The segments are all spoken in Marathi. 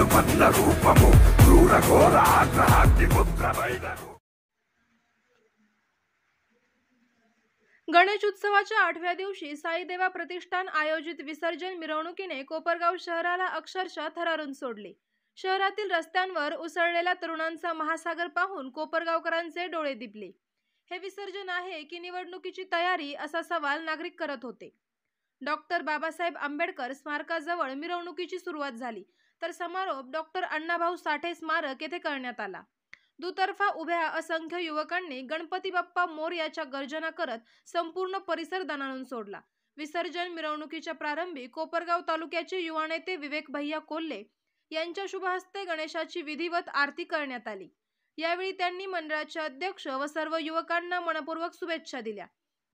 విలుపత్న రూపము క్రూర ఘోర ఆగ్రహాగ్ని పుత్రమైన गणेश उत्सवाच्या 8व्या दिवशी साईदेवा प्रतिष्ठान आयोजित विसर्जन मिरवणुकीने कोपरगाव शहराला अक्षरशः थरारून सोडले। शहरातील रस्त्यांवर उसळलेला तरुणांचा महासागर पाहून कोपरगावकरांचे डोळे दिपले। हे विसर्जन आहे की निवडणुकीची तयारी असा सवाल नागरिक करत होते। डॉक्टर बाबासाहेब आंबेडकर स्मारकाजवळ मिरवणुकीची सुरुवात झाली, तर समारोप डॉक्टर अण्णाभाऊ साठे स्मारक येथे करण्यात आला। दुतर्फा उभ्या असंख्य युवकांनी गणपती बाप्पा मोरयाच्या गर्जना करत संपूर्ण परिसर दणाणून सोडला। विसर्जन मिरवणुकीच्या प्रारंभी कोपरगाव तालुक्याचे युवा नेते विवेक भैया कोल्हे यांच्या शुभ हस्ते गणेशाची विधिवत आरती करण्यात आली। यावेळी त्यांनी मंडळाचे अध्यक्ष व सर्व युवकांना मनपूर्वक शुभेच्छा दिल्या।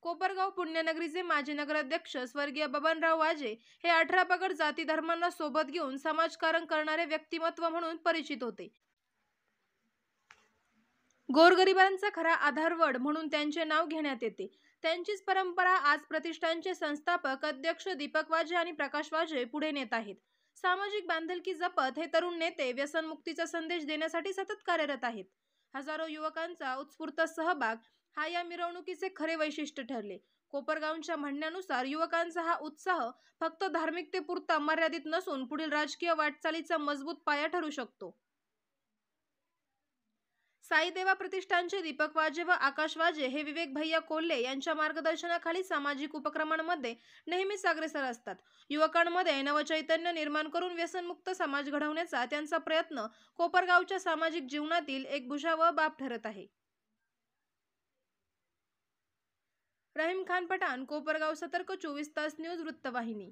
कोपरगाव पुण्यनगरीचे माजी नगराध्यक्ष स्वर्गीय बबनराव वाजे हे 18 पगड जाती धर्मांना सोबत घेऊन समाजकारण करणारे व्यक्तिमत्व म्हणून परिचित होते। गोरगरिबांचा खरा आधारवड म्हणून त्यांचे नाव घेण्यात येते। त्यांचीच परंपरा आज प्रतिष्ठानचे संस्थापक अध्यक्ष दीपक वाजे आणि प्रकाश वाजे पुढे नेत आहेत। सामाजिक बांधिलकी जपत हे तरुण नेते व्यसनमुक्तीचा संदेश देण्यासाठी सतत कार्यरत आहेत। हजारो युवकांचा उत्स्फूर्त सहभाग हा या मिरवणुकीचे खरे वैशिष्ट्य ठरले। कोपरगावच्या म्हणण्यानुसार युवकांचा हा उत्साह फक्त धार्मिकतेपुरता मर्यादित नसून पुढील राजकीय वाटचालीचा मजबूत पाया ठरू शकतो। साईदेवा प्रतिष्ठानचे दीपक वाजे व आकाश वाजे हे विवेक भैया कोल्हे यांच्या मार्गदर्शनाखाली सामाजिक उपक्रमांमध्ये नेहमीच अग्रेसर असतात। युवकांमध्ये नवचैतन्य निर्माण करून व्यसनमुक्त समाज घडवण्याचा त्यांचा प्रयत्न कोपरगावच्या सामाजिक जीवनातील एक भुजावह बाब ठरत आहे। रहीम खान पठाण, कोपरगाव सतर्क 24 तास न्यूज वृत्तवाहिनी।